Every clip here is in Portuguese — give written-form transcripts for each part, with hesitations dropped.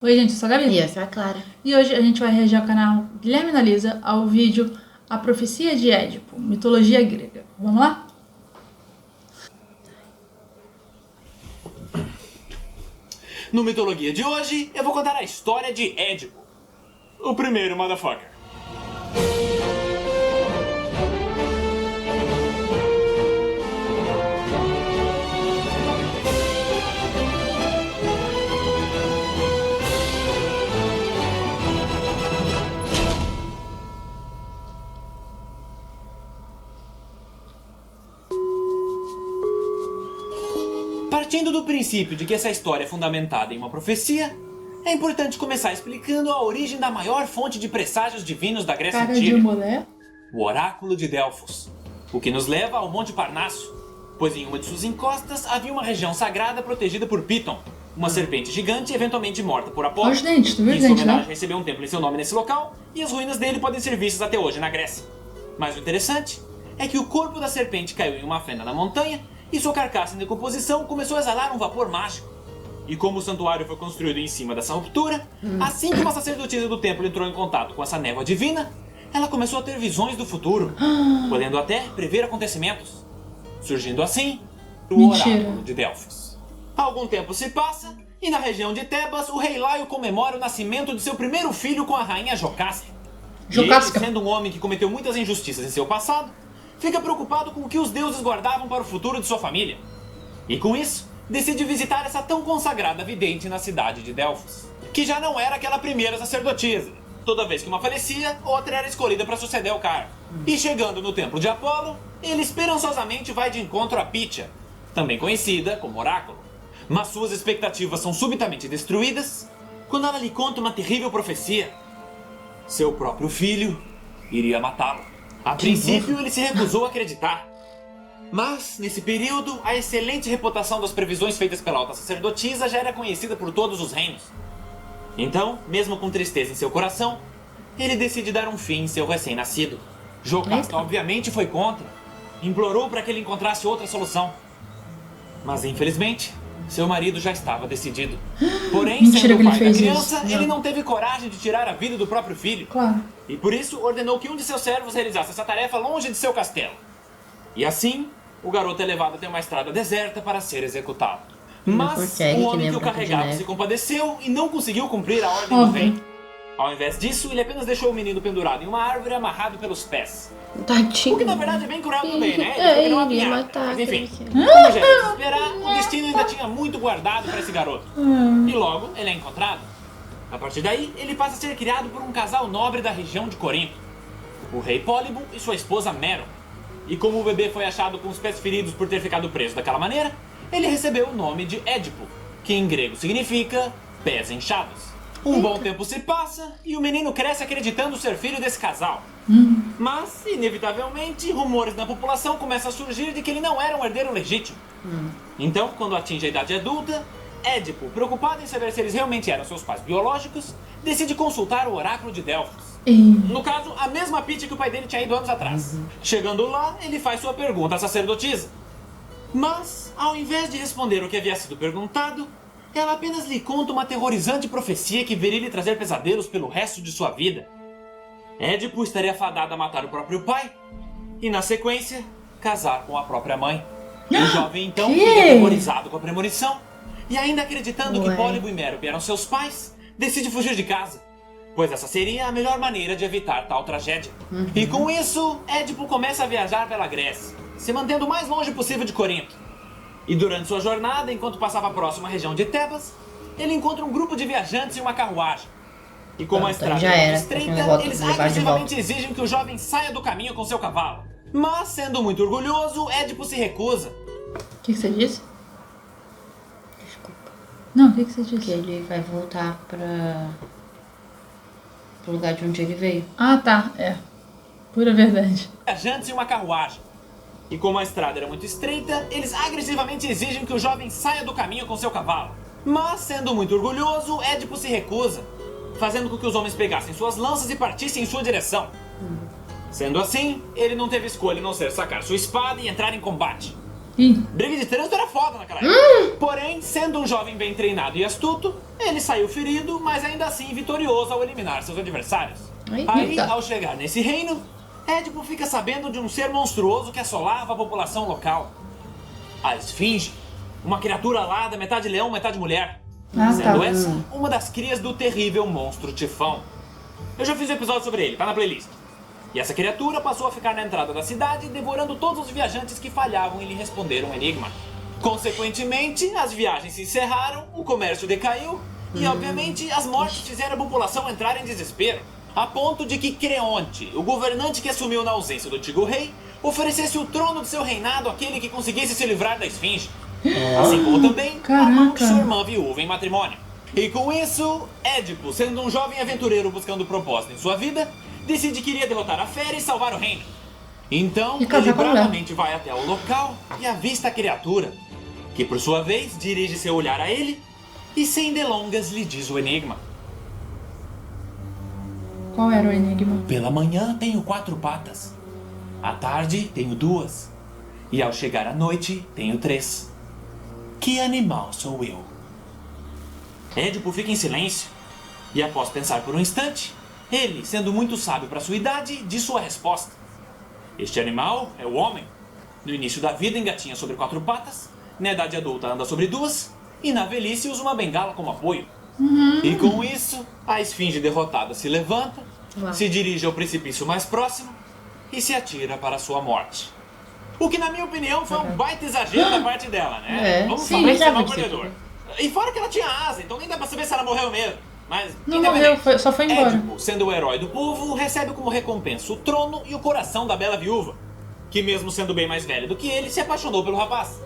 Oi, gente, eu sou a Gabi. E eu sou a Clara. E hoje a gente vai reagir ao canal Guilherme Analisa ao vídeo A Profecia de Édipo, mitologia grega. Vamos lá? No Mitologia de hoje, eu vou contar a história de Édipo, o primeiro motherfucker. Partindo do princípio de que essa história é fundamentada em uma profecia, é importante começar explicando a origem da maior fonte de presságios divinos da Grécia Cara de Antiga, mulher. o Oráculo de Delfos, o que nos leva ao Monte Parnasso, pois em uma de suas encostas havia uma região sagrada protegida por Piton, uma serpente gigante eventualmente morta por Apolo. Olha os dentes, tu viu os Em sua dentes, homenagem né? recebeu um templo em seu nome nesse local, e as ruínas dele podem ser vistas até hoje na Grécia. Mas o interessante é que o corpo da serpente caiu em uma fenda na montanha, e sua carcaça em decomposição começou a exalar um vapor mágico. E como o santuário foi construído em cima dessa ruptura, assim que uma sacerdotisa do templo entrou em contato com essa névoa divina, ela começou a ter visões do futuro, podendo até prever acontecimentos, surgindo assim o Mentira. Oráculo de Delfos. Algum tempo se passa, e na região de Tebas, o rei Laio comemora o nascimento de seu primeiro filho com a rainha Jocasta. Jocasta. E ele, sendo um homem que cometeu muitas injustiças em seu passado, fica preocupado com o que os deuses guardavam para o futuro de sua família. E com isso, decide visitar essa tão consagrada vidente na cidade de Delfos, que já não era aquela primeira sacerdotisa. Toda vez que uma falecia, outra era escolhida para suceder o cargo. E chegando no templo de Apolo, ele esperançosamente vai de encontro a Pythia, também conhecida como Oráculo. Mas suas expectativas são subitamente destruídas quando ela lhe conta uma terrível profecia. Seu próprio filho iria matá-lo. A princípio, ele se recusou a acreditar. Mas, nesse período, a excelente reputação das previsões feitas pela alta sacerdotisa já era conhecida por todos os reinos. Então, mesmo com tristeza em seu coração, ele decide dar um fim em seu recém-nascido. Jocasta, obviamente, foi contra. Implorou para que ele encontrasse outra solução. Mas, infelizmente, seu marido já estava decidido. Porém, Mentira sendo que o ele pai da fez criança, isso. ele Não. não teve coragem de tirar a vida do próprio filho. Claro. E por isso ordenou que um de seus servos realizasse essa tarefa longe de seu castelo. E assim, o garoto é levado até uma estrada deserta para ser executado. Mas consegue, o que homem nem que o a Branca de carregava Neve. se compadeceu e não conseguiu cumprir a ordem do Óbvio. rei. Ao invés disso, ele apenas deixou o menino pendurado em uma árvore amarrado pelos pés. Tadinho. O que na verdade é bem cruel também, né? É, Ele uma ele ia piada. matar Mas a enfim, criança. como já era de esperar, o destino ainda tinha muito guardado para esse garoto. E logo, ele é encontrado. A partir daí, ele passa a ser criado por um casal nobre da região de Corinto, o rei Pólibo e sua esposa Mero. E como o bebê foi achado com os pés feridos por ter ficado preso daquela maneira, ele recebeu o nome de Édipo, que em grego significa pés inchados. Um bom tempo se passa e o menino cresce acreditando ser filho desse casal. Mas, inevitavelmente, rumores na população começam a surgir de que ele não era um herdeiro legítimo. Então, quando atinge a idade adulta, Édipo, preocupado em saber se eles realmente eram seus pais biológicos, decide consultar o Oráculo de Delfos. E... No caso, a mesma Pythia que o pai dele tinha ido anos atrás. Chegando lá, ele faz sua pergunta à sacerdotisa. Mas, ao invés de responder o que havia sido perguntado, ela apenas lhe conta uma aterrorizante profecia que viria lhe trazer pesadelos pelo resto de sua vida. Édipo estaria fadado a matar o próprio pai e, na sequência, casar com a própria mãe. O jovem, então, Que? fica aterrorizado com a premonição e, ainda acreditando que Ué. Pólibo e Mérope eram seus pais, decide fugir de casa, pois essa seria a melhor maneira de evitar tal tragédia. E com isso, Édipo começa a viajar pela Grécia, se mantendo o mais longe possível de Corinto. E durante sua jornada, enquanto passava próximo à região de Tebas, ele encontra um grupo de viajantes em uma carruagem. E como a Então estrada já é era, muito estreita, porque eu eles vou levar de agressivamente exigem que o jovem saia do caminho com seu cavalo. Mas, sendo muito orgulhoso, Édipo se recusa. O que você disse? Desculpa. Não, o que você Que disse? ele vai voltar pro lugar de onde ele veio. Ah, tá. É. Pura verdade. Viajantes em uma carruagem. E como a estrada era muito estreita, eles agressivamente exigem que o jovem saia do caminho com seu cavalo. Mas, sendo muito orgulhoso, Édipo se recusa, fazendo com que os homens pegassem suas lanças e partissem em sua direção. Sendo assim, ele não teve escolha a não ser sacar sua espada e entrar em combate. Ih, Briga de trânsito era foda naquela época. Porém, sendo um jovem bem treinado e astuto, ele saiu ferido, mas ainda assim vitorioso ao eliminar seus adversários. Aí, Eita. ao chegar nesse reino, Édipo fica sabendo de um ser monstruoso que assolava a população local. A Esfinge, uma criatura alada, metade leão, metade mulher. Ah, Sendo tá. essa uma das crias do terrível monstro Tifão. Eu já fiz um episódio sobre ele, tá na playlist. E essa criatura passou a ficar na entrada da cidade, devorando todos os viajantes que falhavam em lhe responder um enigma. Consequentemente, as viagens se encerraram, o comércio decaiu e, obviamente, as mortes fizeram a população entrar em desespero. A ponto de que Creonte, o governante que assumiu na ausência do antigo rei, oferecesse o trono de seu reinado àquele que conseguisse se livrar da Esfinge. Assim como também a mão de Caraca. sua irmã viúva em matrimônio. E com isso, Édipo, sendo um jovem aventureiro buscando propósito em sua vida, decide que iria derrotar a fera e salvar o reino. Então, E casar ele com a mulher. bravamente vai até o local e avista a criatura, que por sua vez dirige seu olhar a ele e sem delongas lhe diz o enigma. Qual era o enigma? Pela manhã tenho 4 patas, à tarde tenho 2, e ao chegar à noite tenho 3. Que animal sou eu? Édipo fica em silêncio, e após pensar por um instante, ele, sendo muito sábio para sua idade, diz sua resposta. Este animal é o homem. No início da vida engatinha sobre 4 patas, na idade adulta anda sobre 2, e na velhice usa uma bengala como apoio. E com isso, a esfinge derrotada se levanta, Uau. se dirige ao precipício mais próximo e se atira para a sua morte. O que, na minha opinião, foi um baita exagero da parte dela, né? É, Vamos sim, falar que já você é vi o que você perdedor. E fora que ela tinha asa, então nem dá pra saber se ela morreu mesmo. Mas, Não independente, morreu, só foi embora. Édipo, sendo o herói do povo, recebe como recompensa o trono e o coração da bela viúva, que mesmo sendo bem mais velha do que ele, se apaixonou pelo rapaz.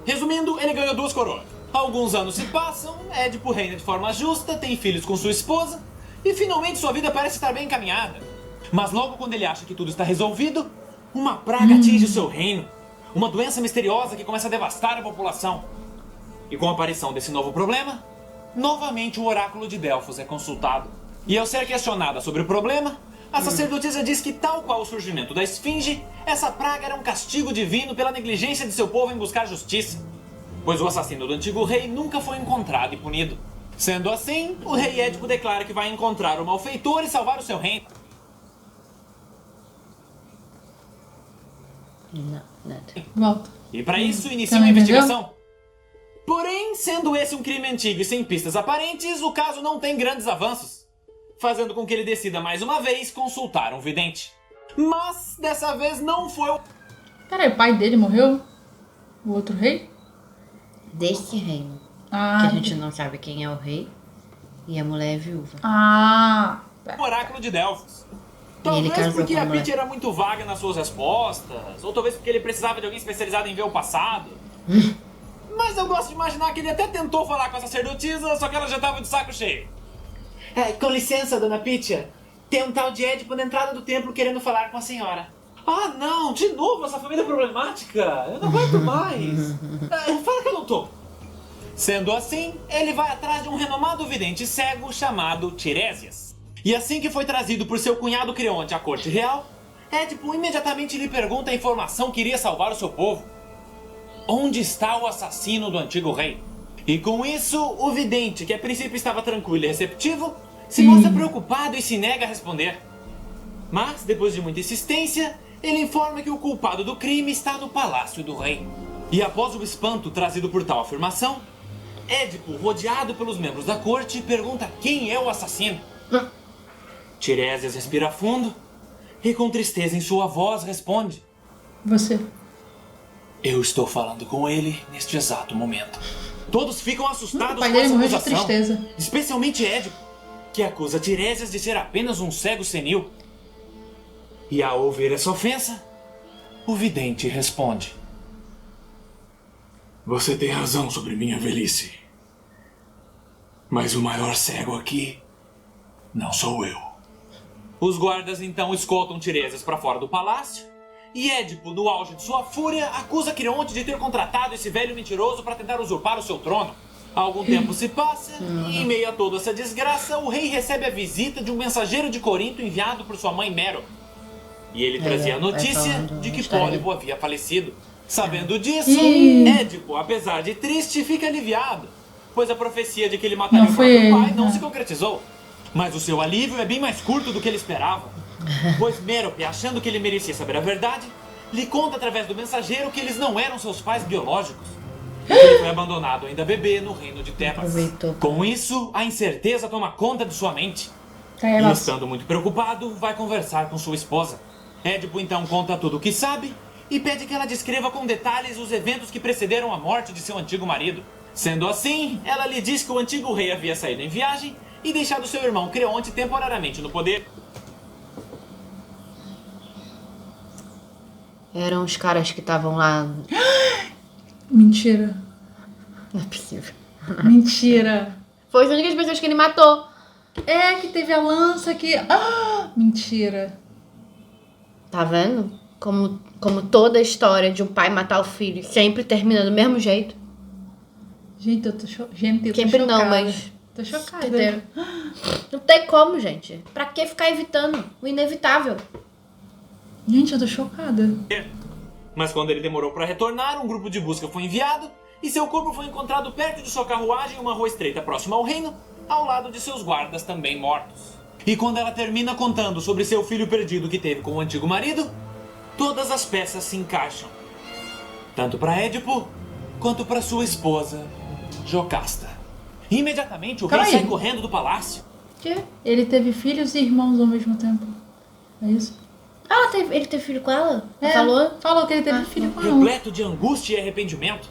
Resumindo, ele ganhou 2 coroas. Alguns anos se passam, Édipo reina de forma justa, tem filhos com sua esposa, e finalmente sua vida parece estar bem encaminhada. Mas logo quando ele acha que tudo está resolvido, uma praga atinge o seu reino. Uma doença misteriosa que começa a devastar a população. E com a aparição desse novo problema, novamente o oráculo de Delfos é consultado. E ao ser questionada sobre o problema, a sacerdotisa diz que, tal qual o surgimento da esfinge, essa praga era um castigo divino pela negligência de seu povo em buscar justiça. Pois o assassino do antigo rei nunca foi encontrado e punido. Sendo assim, o rei Édipo declara que vai encontrar o malfeitor e salvar o seu reino. Não, nada. Volta. E para isso inicia Você uma não investigação. Porém, sendo esse um crime antigo e sem pistas aparentes, o caso não tem grandes avanços, fazendo com que ele decida mais uma vez consultar um vidente. Mas dessa vez não foi o... Peraí, o pai dele morreu? O outro rei? Desse reino. Ah, Que a gente não sabe quem é o rei. E a mulher é viúva. oráculo de Delfos. ele Talvez casou porque com a a mulher. Pitty era muito vaga nas suas respostas, ou talvez porque ele precisava de alguém especializado em ver o passado. Mas eu gosto de imaginar que ele até tentou falar com a sacerdotisa, só que ela já estava de saco cheio. Com licença, dona Pitty. Tem um tal de Édipo na entrada do templo querendo falar com a senhora. Ah, não, de novo essa família problemática. Eu não aguento mais. Fala que eu não tô. Sendo assim, ele vai atrás de um renomado vidente cego chamado Tiresias. E assim que foi trazido por seu cunhado Creonte à corte real, Édipo imediatamente lhe pergunta a informação que iria salvar o seu povo. Onde está o assassino do antigo rei? E com isso, o vidente, que a princípio estava tranquilo e receptivo, se mostra preocupado e se nega a responder. Mas, depois de muita insistência, ele informa que o culpado do crime está no palácio do rei. E após o espanto trazido por tal afirmação, Édipo, rodeado pelos membros da corte, pergunta quem é o assassino. Tiresias respira fundo e, com tristeza em sua voz, responde: Você. Eu estou falando com ele neste exato momento. Todos ficam assustados O pai com dele essa morreu de acusação, tristeza. especialmente Édipo, que acusa Tiresias de ser apenas um cego senil. E ao ouvir essa ofensa, o vidente responde: Você tem razão sobre minha velhice. Mas o maior cego aqui não sou eu. Os guardas então escoltam Tiresias para fora do palácio, e Édipo, no auge de sua fúria, acusa Creonte de ter contratado esse velho mentiroso para tentar usurpar o seu trono. Algum tempo se passa, e em meio a toda essa desgraça, o rei recebe a visita de um mensageiro de Corinto enviado por sua mãe Mero. E ele trazia a notícia falando de que história Pólibo havia falecido. Sabendo disso, Ih. Édipo, apesar de triste, fica aliviado, pois a profecia de que ele mataria Não o foi próprio ele, pai não né? se concretizou. Mas o seu alívio é bem mais curto do que ele esperava, pois Mérope, achando que ele merecia saber a verdade, lhe conta através do mensageiro que eles não eram seus pais biológicos. E que ele foi abandonado ainda bebê no reino de Tebas. Aproveitou. Com isso, a incerteza toma conta de sua mente. E Tebas. estando muito preocupado, vai conversar com sua esposa. Édipo então conta tudo o que sabe e pede que ela descreva com detalhes os eventos que precederam a morte de seu antigo marido. Sendo assim, ela lhe diz que o antigo rei havia saído em viagem e deixado seu irmão Creonte temporariamente no poder. Eram os caras que estavam lá. Mentira. Não é possível. Mentira. Foi as únicas pessoas que ele matou. É que teve a lança que... mentira. Tá vendo? Como toda a história de um pai matar o filho sempre termina do mesmo jeito. Gente, eu tô Sempre chocada. não, mas... Tô chocada. Entendeu? Não tem como, gente. Pra que ficar evitando o inevitável? Gente, eu tô chocada. Mas quando ele demorou para retornar, um grupo de busca foi enviado e seu corpo foi encontrado perto de sua carruagem em uma rua estreita próxima ao reino, ao lado de seus guardas também mortos. E quando ela termina contando sobre seu filho perdido que teve com o antigo marido, todas as peças se encaixam. Tanto para Édipo, quanto para sua esposa, Jocasta. Imediatamente o rei Calma aí. sai correndo do palácio. Que? Ele teve filhos e irmãos ao mesmo tempo. É isso? Ele teve filho com ela? É, Falou? Falou que ele teve filho com ela. Repleto de angústia e arrependimento.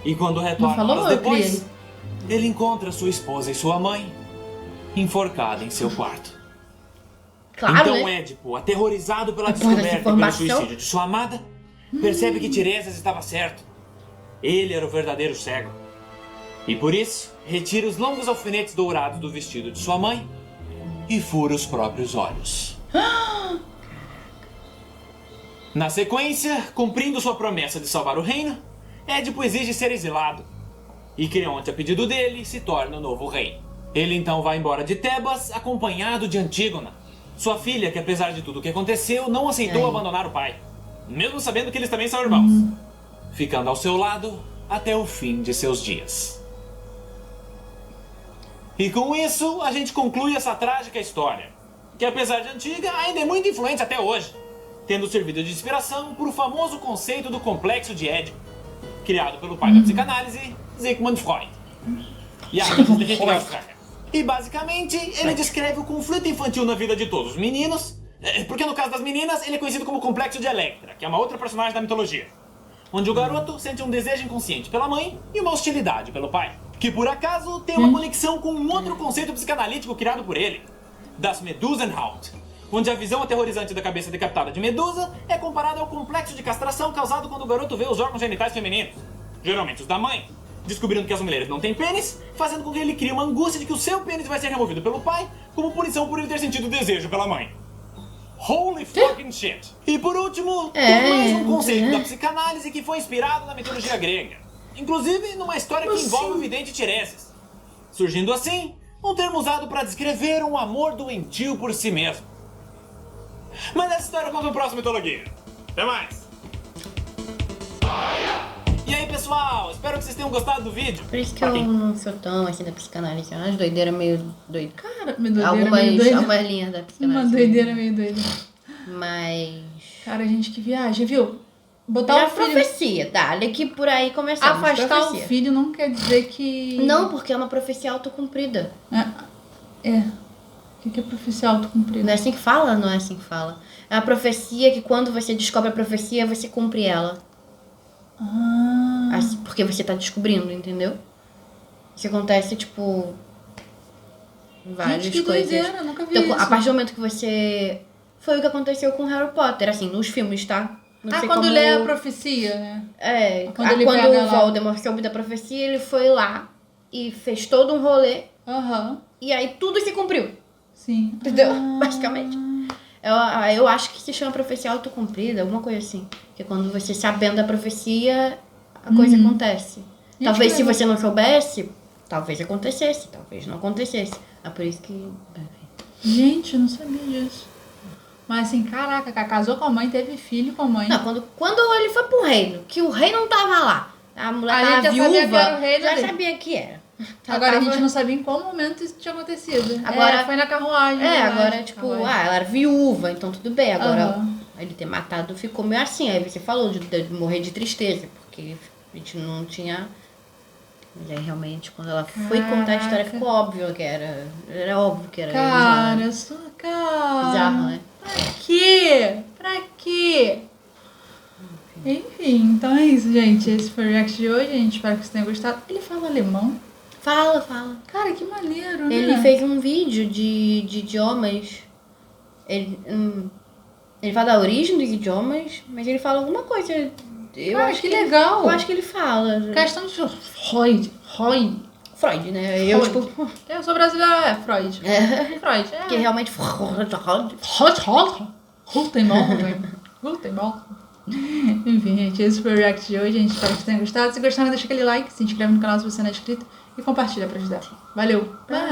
E quando retorna falou, horas eu depois, ele encontra sua esposa e sua mãe enforcada em seu quarto. Claro, Então né? Édipo, aterrorizado pela Após essa descoberta e pelo informação. suicídio de sua amada, percebe que Tiresias estava certo. Ele era o verdadeiro cego. E por isso, retira os longos alfinetes dourados do vestido de sua mãe e fura os próprios olhos. Na sequência, cumprindo sua promessa de salvar o reino, Édipo exige ser exilado. E Creonte, a pedido dele, se torna o novo rei. Ele então vai embora de Tebas, acompanhado de Antígona, sua filha, que apesar de tudo o que aconteceu, não aceitou abandonar o pai, mesmo sabendo que eles também são irmãos, ficando ao seu lado até o fim de seus dias. E com isso, a gente conclui essa trágica história, que apesar de antiga, ainda é muito influente até hoje, tendo servido de inspiração para o famoso conceito do complexo de Édipo, criado pelo pai da psicanálise, Sigmund Freud. E basicamente, ele descreve o conflito infantil na vida de todos os meninos, porque no caso das meninas, ele é conhecido como complexo de Electra, que é uma outra personagem da mitologia, onde o garoto sente um desejo inconsciente pela mãe e uma hostilidade pelo pai, que por acaso tem uma conexão com um outro conceito psicanalítico criado por ele, das Medusenhaut, onde a visão aterrorizante da cabeça decapitada de Medusa é comparada ao complexo de castração causado quando o garoto vê os órgãos genitais femininos, geralmente os da mãe, descobrindo que as mulheres não têm pênis, fazendo com que ele crie uma angústia de que o seu pênis vai ser removido pelo pai, como punição por ele ter sentido desejo pela mãe. Holy fucking shit! E por último, tem mais um conceito da psicanálise que foi inspirado na mitologia grega. Inclusive numa história que envolve o vidente Tiresias. Surgindo assim, um termo usado para descrever um amor doentio por si mesmo. Mas essa história conta no próximo Mitologia. Até mais! E aí pessoal, espero que vocês tenham gostado do vídeo. Por isso que eu não sou tão assim da psicanálise. Umas doideiras meio doidas. Cara, uma doideira meio doida. Algumas linhas da Uma psicanálise. doideira meio doida. Mas... Cara, gente, que viagem, viu? Botar Já o filho... profecia, dale que por aí começamos. Afastar o profecia. filho não quer dizer que... Não, porque é uma profecia autocumprida. É. O que é profecia autocumprida? Não é assim que fala? Não é assim que fala. É uma profecia que quando você descobre a profecia, você cumpre ela. Assim, porque você tá descobrindo, entendeu? Isso acontece, tipo... várias Gente, que coisas. doideira, nunca vi Então, isso. a partir do momento que você... Foi o que aconteceu com Harry Potter, assim, nos filmes, tá? Não sei quando como... lê a profecia, né? É, Quando quando, ele pega o lá. Voldemort soube da profecia, ele foi lá e fez todo um rolê. Aham, E aí tudo se cumpriu, sim. entendeu? Basicamente. Eu acho que se chama profecia autocumprida, alguma coisa assim. Que é quando você sabendo da profecia, a coisa acontece. Gente, Talvez que se legal. você não soubesse, talvez acontecesse, talvez não acontecesse. É por isso que... Gente, eu não sabia disso. Mas assim, caraca, casou com a mãe, teve filho com a mãe. Não, quando ele foi pro reino, que o rei não tava lá, a mulher A gente tava já sabia viúva, que era o rei já dele. sabia que era. Agora a gente não sabia em qual momento isso tinha acontecido. Agora- foi na carruagem. Agora, tipo, ela era viúva, então tudo bem. Agora, Aham. ele ter matado ficou meio assim. Aí você falou de morrer de tristeza, porque a gente não tinha... Mas aí, realmente, quando ela foi contar a história, Caraca. ficou óbvio que era... Era óbvio que era Cara, sua cara. bizarro, né? Pra quê? Pra quê? Enfim, então é isso, gente. Esse foi o react de hoje. A gente espera que vocês tenham gostado. Ele fala alemão? Fala. Cara, que maneiro, né? Ele fez um vídeo de idiomas. Ele fala da origem dos idiomas, mas ele fala alguma coisa. Cara, que legal. Eu acho que ele fala. Questão de Freud. Freud, né? Eu, Freud. tipo. Eu sou brasileira, Freud. É, Freud, que realmente. Guten Morgen. Enfim, gente, esse foi o react de hoje. A gente espera que vocês tenham gostado. Se gostaram, deixa aquele like, se inscreve no canal se você não é inscrito e compartilha pra ajudar. Valeu! Bye!